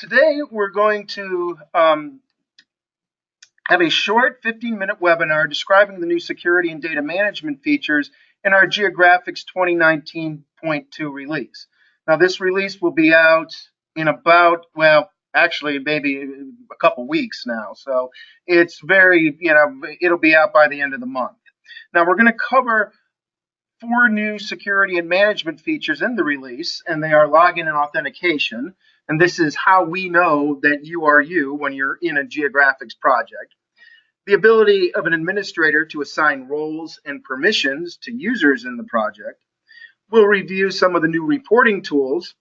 Today we're going to have a short 15-minute webinar describing the new security and data management features in our GeoGraphix 2019.2 release. Now this release will be out in about, well, actually maybe a couple weeks now. So it's very, it'll be out by the end of the month. Now we're going to cover 4 new security and management features in the release, and they are login and authentication. And this is how we know that you are you when you're in a GeoGraphix project. The ability of an administrator to assign roles and permissions to users in the project. We'll review some of the new reporting tools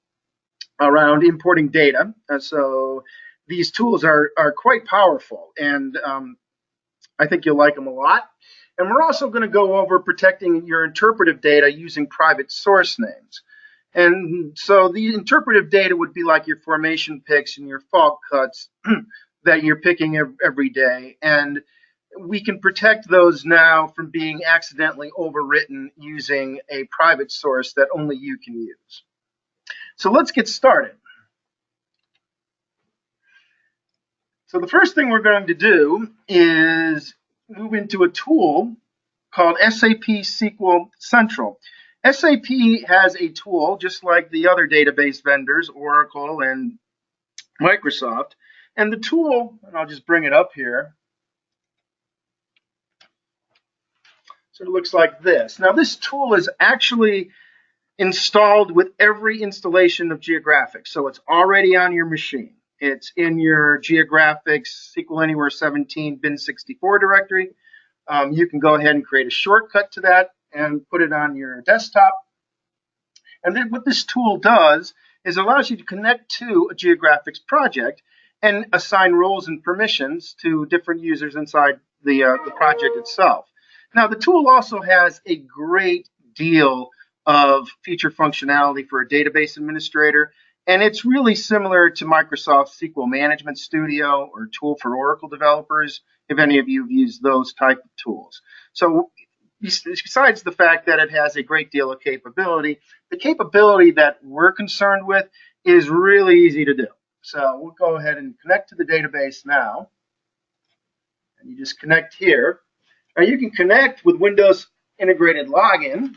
around importing data. So these tools are quite powerful, and I think you'll like them a lot. And we're also going to go over protecting your interpretive data using private source names. And so the interpretive data would be like your formation picks and your fault cuts that you're picking every day. And we can protect those now from being accidentally overwritten using a private source that only you can use. So let's get started. So the first thing we're going to do is move into a tool called SAPiece Central. SAP has a tool just like the other database vendors, Oracle and Microsoft. And the tool, and I'll just bring it up here, so it looks like this. Now this tool is actually installed with every installation of GeoGraphix. So it's already on your machine. It's in your GeoGraphix SQL Anywhere 17 bin64 directory. You can go ahead and create a shortcut to that and put it on your desktop. And then what this tool does is it allows you to connect to a GeoGraphix project and assign roles and permissions to different users inside the project itself. Now, the tool also has a great deal of feature functionality for a database administrator, and it's really similar to Microsoft SQL Management Studio or tool for Oracle developers, if any of you have used those type of tools. So besides the fact that it has a great deal of capability, the capability that we're concerned with is really easy to do. So we'll go ahead and connect to the database now. And you just connect here. Now you can connect with Windows Integrated Login,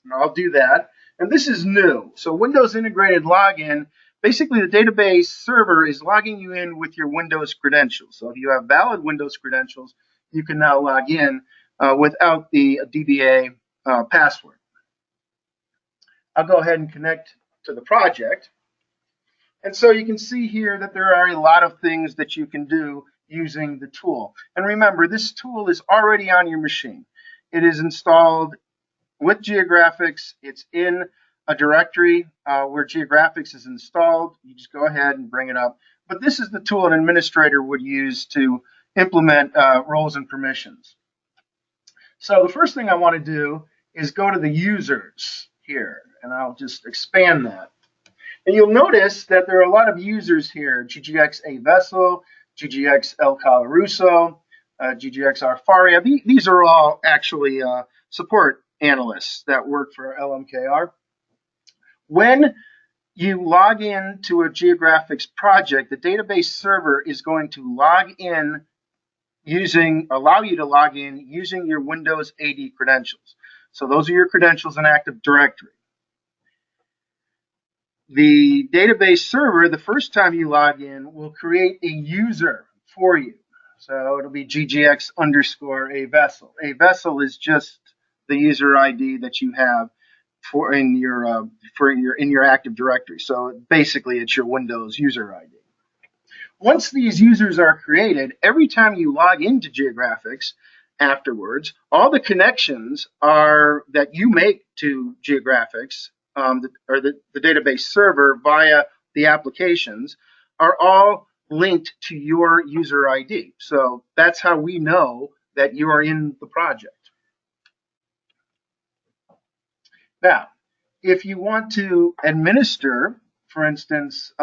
and I'll do that. And this is new. So Windows Integrated Login, basically the database server is logging you in with your Windows credentials. So if you have valid Windows credentials, you can now log in without the DBA password. I'll go ahead and connect to the project. And so you can see here that there are a lot of things that you can do using the tool. And remember, this tool is already on your machine. It is installed with GeoGraphix. It's in a directory where GeoGraphix is installed. You just go ahead and bring it up. But this is the tool an administrator would use to implement roles and permissions. So the first thing I want to do is go to the users here, and I'll just expand that. And you'll notice that there are a lot of users here: GGX A Vessel, GGX El Calaruso, GGX Arfaria. These are all actually support analysts that work for LMKR. When you log in to a GeoGraphix project, the database server is going to allow you to log in using your Windows AD credentials. So those are your credentials in Active Directory. The database server, the first time you log in, will create a user for you. So it'll be GGX _ A Vessel. A Vessel is just the user ID that you have in your Active Directory. So basically, it's your Windows user ID. Once these users are created, every time you log into GeoGraphix afterwards, all the connections that you make to GeoGraphix, the database server via the applications, are all linked to your user ID. So that's how we know that you are in the project. Now, if you want to administer, for instance,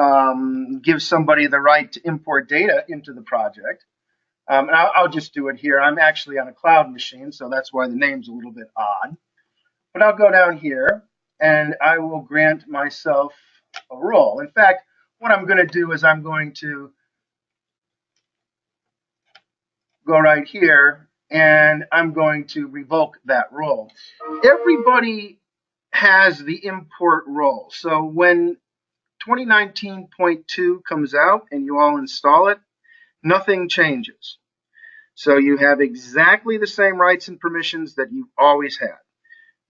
give somebody the right to import data into the project, and I'll just do it here. I'm actually on a cloud machine, so that's why the name's a little bit odd. But I'll go down here, and I will grant myself a role. In fact, what I'm going to do is I'm going to go right here and I'm going to revoke that role. Everybody has the import role. So when 2019.2 comes out and you all install it, nothing changes. So you have exactly the same rights and permissions that you've always had.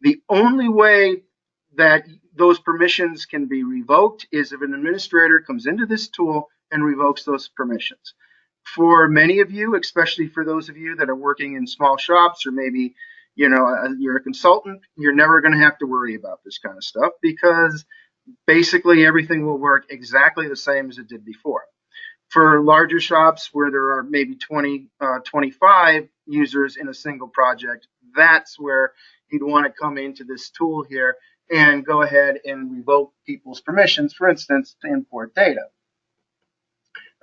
The only way that those permissions can be revoked is if an administrator comes into this tool and revokes those permissions. For many of you, especially for those of you that are working in small shops, or maybe you're a consultant, you're never going to have to worry about this kind of stuff because basically everything will work exactly the same as it did before. For larger shops where there are maybe 20, 25 users in a single project, that's where you'd want to come into this tool here and go ahead and revoke people's permissions, for instance, to import data.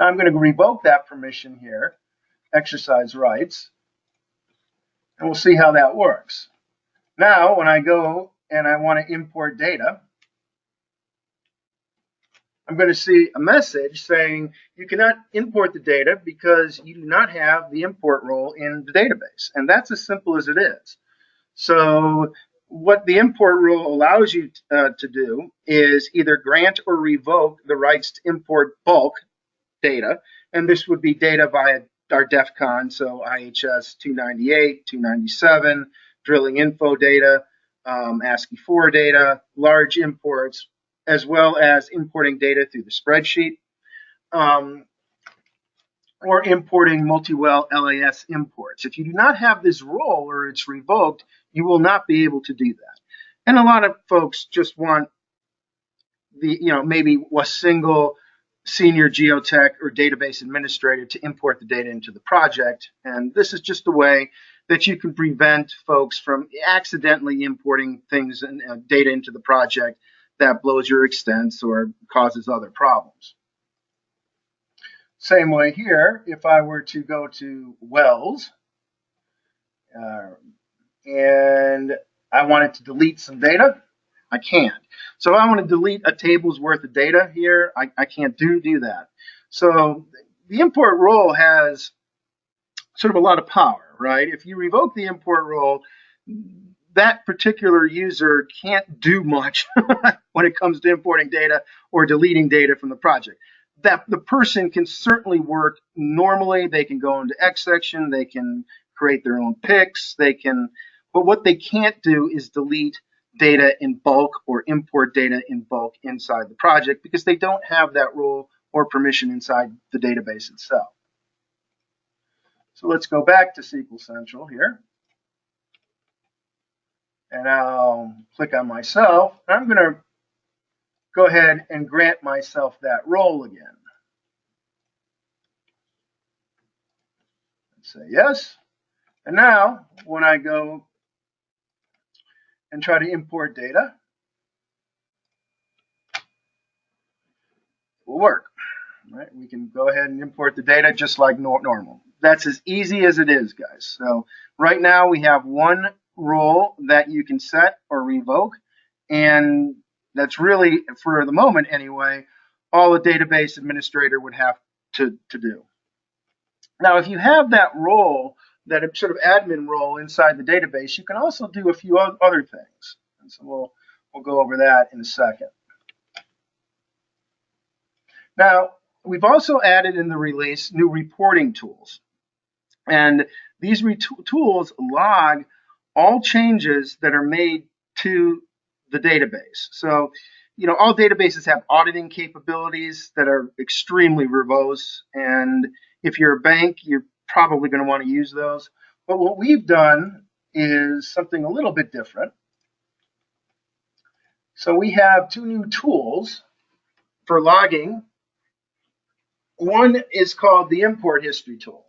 Now I'm going to revoke that permission here, exercise rights, and we'll see how that works. Now, when I go and I want to import data, I'm going to see a message saying you cannot import the data because you do not have the import role in the database. And that's as simple as it is. So what the import rule allows you to do is either grant or revoke the rights to import bulk data. And this would be data via our DEF CON, so IHS 298, 297, drilling info data, ASCII 4 data, large imports, as well as importing data through the spreadsheet, or importing multi-well LAS imports. If you do not have this role or it's revoked, you will not be able to do that. And a lot of folks just want maybe a single senior geotech or database administrator to import the data into the project. And this is just a way that you can prevent folks from accidentally importing things and data into the project that blows your extents or causes other problems. Same way here, if I were to go to wells and I wanted to delete some data, I can't. So if I want to delete a table's worth of data here, I can't do that. So the import role has sort of a lot of power, right? If you revoke the import role, that particular user can't do much when it comes to importing data or deleting data from the project. That the person can certainly work normally. They can go into X section, they can create their own picks, but what they can't do is delete data in bulk or import data in bulk inside the project because they don't have that role or permission inside the database itself. So let's go back to SAPiece Central here. And I'll click on myself. I'm going to go ahead and grant myself that role again. Say yes. And now when I go and try to import data, it will work. Right? We can go ahead and import the data just like normal. That's as easy as it is, guys. So right now we have one role that you can set or revoke, and that's really, for the moment anyway, all a database administrator would have to do. Now, if you have that role, that sort of admin role inside the database, you can also do a few other things. And so we'll go over that in a second. Now, we've also added in the release new reporting tools. And these tools log all changes that are made to the database. So, all databases have auditing capabilities that are extremely verbose. And if you're a bank, you're probably going to want to use those. But what we've done is something a little bit different. So we have two new tools for logging. One is called the import history tool.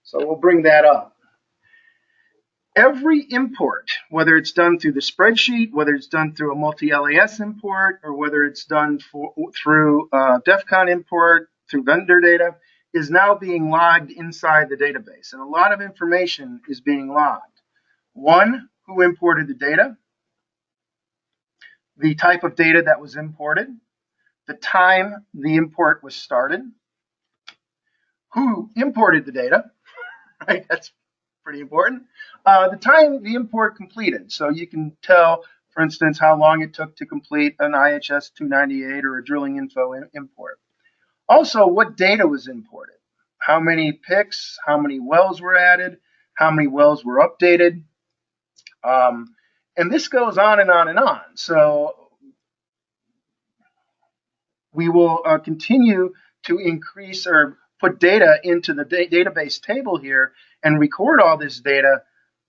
So we'll bring that up. Every import, whether it's done through the spreadsheet, whether it's done through a multi-LAS import, or whether it's done through DEF CON import, through vendor data, is now being logged inside the database. And a lot of information is being logged. One, who imported the data, the type of data that was imported, the time the import was started, who imported the data, right? That's pretty important. The time the import completed. So you can tell, for instance, how long it took to complete an IHS 298 or a drilling info import. Also, what data was imported, how many pics, how many wells were added, how many wells were updated. And this goes on and on and on. So we will continue to increase or put data into the database table here and record all this data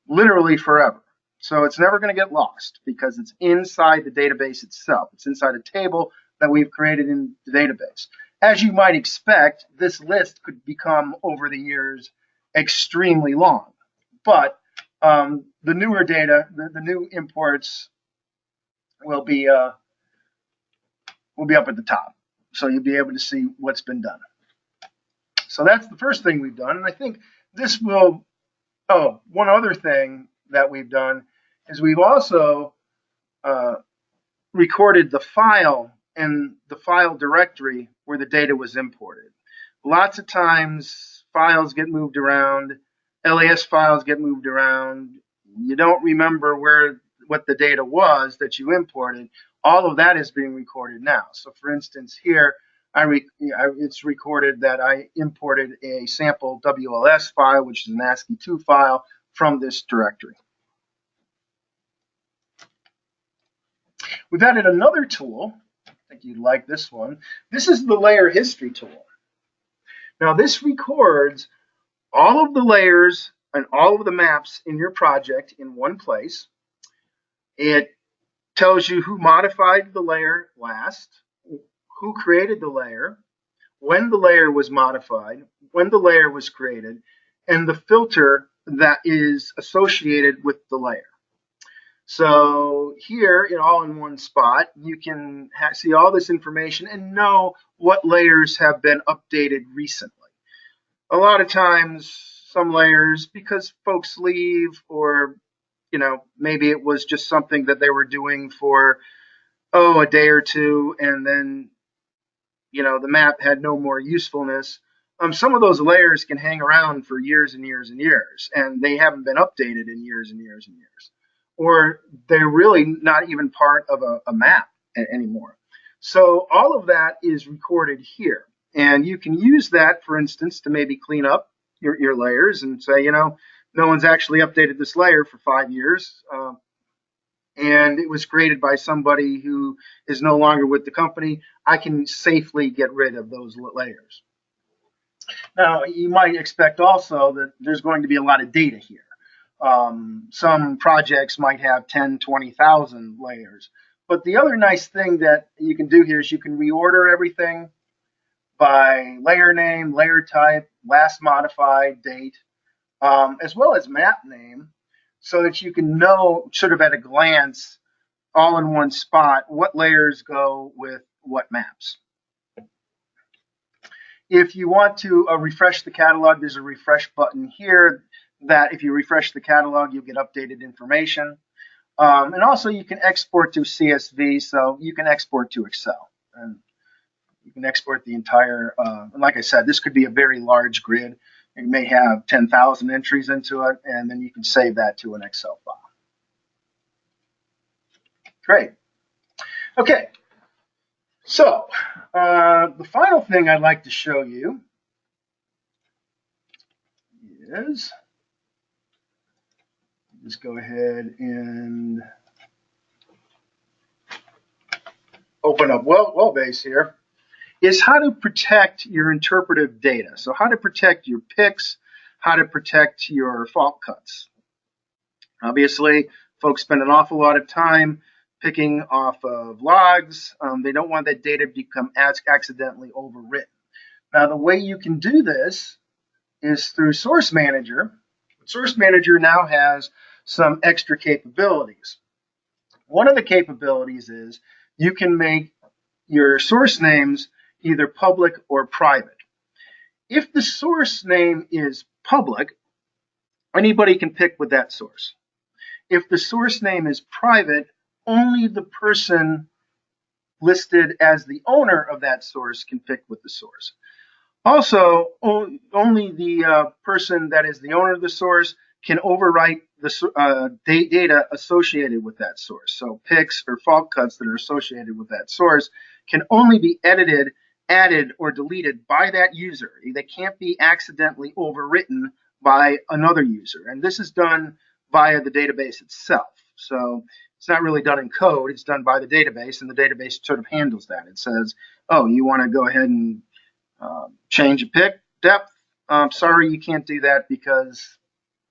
literally forever. So it's never going to get lost because it's inside the database itself. It's inside a table that we've created in the database. As you might expect, this list could become, over the years, extremely long. But the newer data, the new imports will be up at the top. So you'll be able to see what's been done. So that's the first thing we've done. And I think this will, one other thing that we've done is we've also recorded the file and the file directory where the data was imported. Lots of times files get moved around, LAS files get moved around. You don't remember what the data was that you imported. All of that is being recorded now. So for instance, here, it's recorded that I imported a sample WLS file, which is an ASCII2 file, from this directory. We've added another tool. I think you'd like this one. This is the layer history tool. Now this records all of the layers and all of the maps in your project in one place. It tells you who modified the layer last, who created the layer, when the layer was modified, when the layer was created, and the filter that is associated with the layer. So here, all in one spot, you can see all this information and know what layers have been updated recently. A lot of times, some layers, because folks leave, or maybe it was just something that they were doing for a day or two, and then the map had no more usefulness. Some of those layers can hang around for years and years and years, and they haven't been updated in years and years and years, or they're really not even part of a map anymore. So all of that is recorded here, and you can use that, for instance, to maybe clean up your layers and say, no one's actually updated this layer for 5 years, and it was created by somebody who is no longer with the company. I can safely get rid of those layers. Now, you might expect also that there's going to be a lot of data here. Some projects might have 10, 20,000 layers. But the other nice thing that you can do here is you can reorder everything by layer name, layer type, last modified date, as well as map name, so that you can know sort of at a glance, all in one spot, what layers go with what maps. If you want to refresh the catalog, there's a refresh button here that if you refresh the catalog, you'll get updated information. And also you can export to CSV, so you can export to Excel. And you can export the entire, and like I said, this could be a very large grid. It may have 10,000 entries into it, and then you can save that to an Excel file. Great. Okay. So the final thing I'd like to show you is, just go ahead and open up Wellbase here, is how to protect your interpretive data. So how to protect your picks, how to protect your fault cuts. Obviously, folks spend an awful lot of time picking off of logs. They don't want that data to become accidentally overwritten. Now, the way you can do this is through Source Manager. Source Manager now has some extra capabilities. One of the capabilities is you can make your source names either public or private. If the source name is public, anybody can pick with that source. If the source name is private, only the person listed as the owner of that source can pick with the source. Also, only the person that is the owner of the source can overwrite the data associated with that source. So picks or fault cuts that are associated with that source can only be edited, added, or deleted by that user. They can't be accidentally overwritten by another user. And this is done via the database itself. So it's not really done in code. It's done by the database, and the database sort of handles that. It says, oh, you want to go ahead and change a pick depth. Sorry, you can't do that because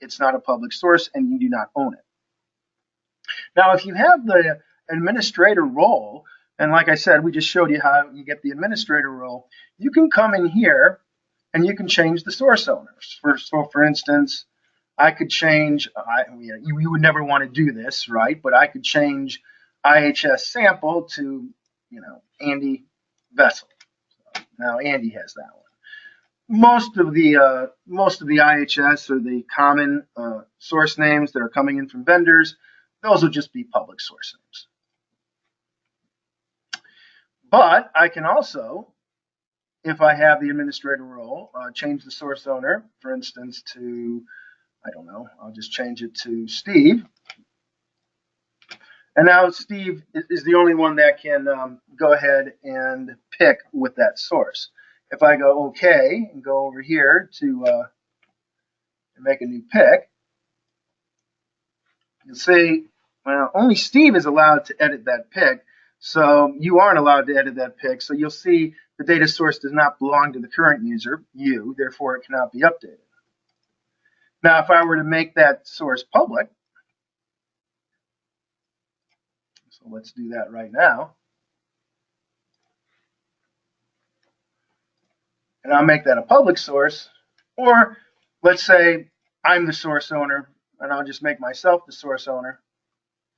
it's not a public source and you do not own it. Now, if you have the administrator role, and like I said, we just showed you how you get the administrator role, you can come in here and you can change the source owners. So for instance, I could change, you would never want to do this, right? But I could change IHS sample to, Andy Vessel. So now Andy has that one. Most of the IHS or the common source names that are coming in from vendors, those will just be public source names. But I can also, if I have the administrator role, change the source owner, for instance, to, I don't know, I'll just change it to Steve. And now Steve is the only one that can go ahead and pick with that source. If I go OK and go over here to make a new pick, you'll see, well, only Steve is allowed to edit that pick. So you aren't allowed to edit that pick. So you'll see the data source does not belong to the current user, you, therefore it cannot be updated. Now, if I were to make that source public, so let's do that right now. And I'll make that a public source, or let's say I'm the source owner and I'll just make myself the source owner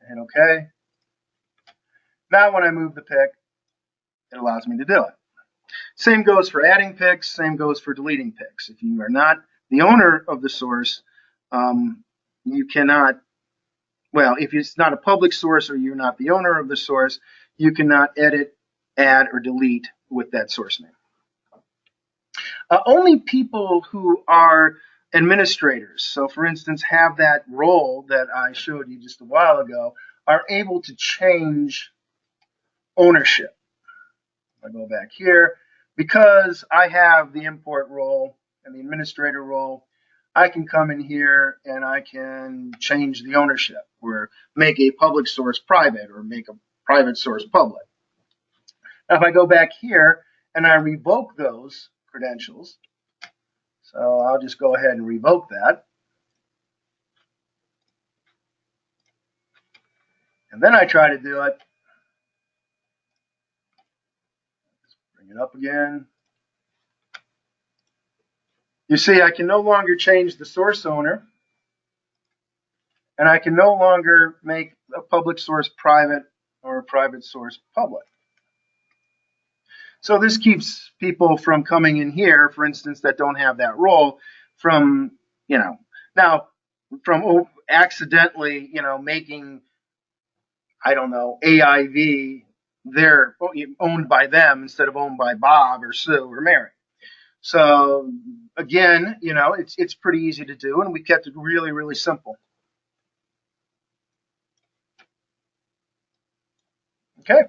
and OK. Now when I move the pick, it allows me to do it. Same goes for adding picks, same goes for deleting picks. If you are not the owner of the source, you cannot, well, if it's not a public source or you're not the owner of the source, you cannot edit, add, or delete with that source name. Only people who are administrators, so for instance, have that role that I showed you just a while ago, are able to change ownership. I go back here, because I have the import role and the administrator role, I can come in here and I can change the ownership or make a public source private or make a private source public. Now, if I go back here and I revoke those credentials, so I'll just go ahead and revoke that. And then I try to do it. Let's bring it up again. You see, I can no longer change the source owner, and I can no longer make a public source private or a private source public. So this keeps people from coming in here, for instance, that don't have that role, from, now from accidentally, making, I don't know, AIV, they're owned by them instead of owned by Bob or Sue or Mary. So again, it's pretty easy to do, and we kept it really, really simple. Okay.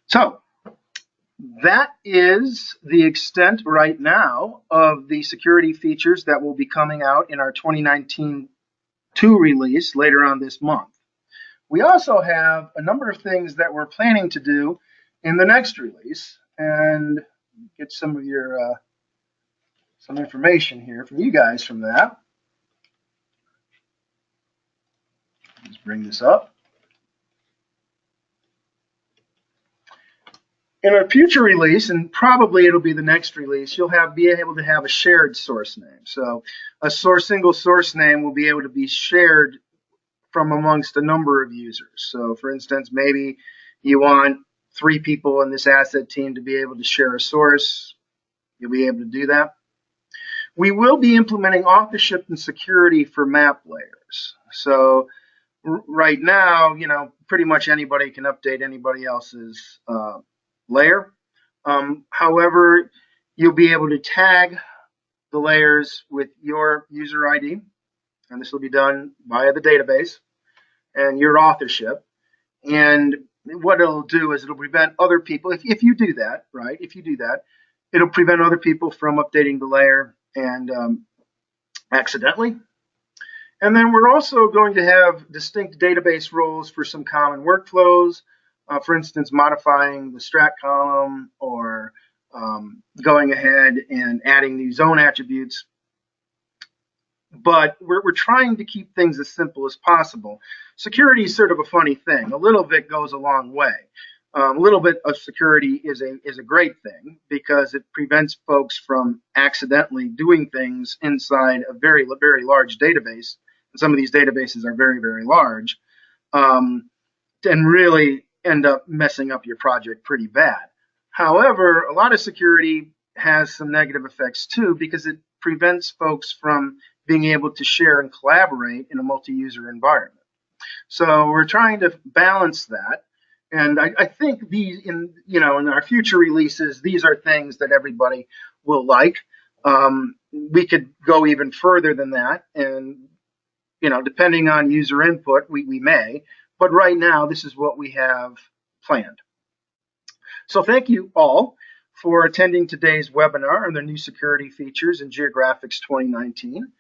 So that is the extent right now of the security features that will be coming out in our 2019-2 release later on this month. We also have a number of things that we're planning to do in the next release, and get some of your some information here from you guys from that. Let's bring this up. In a future release, and probably it'll be the next release, you'll be able to have a shared source name. So a single source name will be able to be shared from amongst a number of users. So for instance, maybe you want 3 people in this asset team to be able to share a source. You'll be able to do that. We will be implementing authorship and security for map layers. layers. So right now, pretty much anybody can update anybody else's layer. However, you'll be able to tag the layers with your user ID, and this will be done via the database and your authorship. And what it'll do is it'll prevent other people, if you do that, right? If you do that, it'll prevent other people from updating the layer and accidentally. And then we're also going to have distinct database roles for some common workflows. For instance, modifying the strat column or going ahead and adding new zone attributes. But we're trying to keep things as simple as possible. Security is sort of a funny thing. A little bit goes a long way. A little bit of security is a great thing because it prevents folks from accidentally doing things inside a very, very large database. And some of these databases are very, very large, and really end up messing up your project pretty bad. However, a lot of security has some negative effects too because it prevents folks from being able to share and collaborate in a multi-user environment. So we're trying to balance that. And I think these, in our future releases, these are things that everybody will like. We could go even further than that, and depending on user input, we may. But right now, this is what we have planned. So thank you all for attending today's webinar on the new security features in GeoGraphix 2019.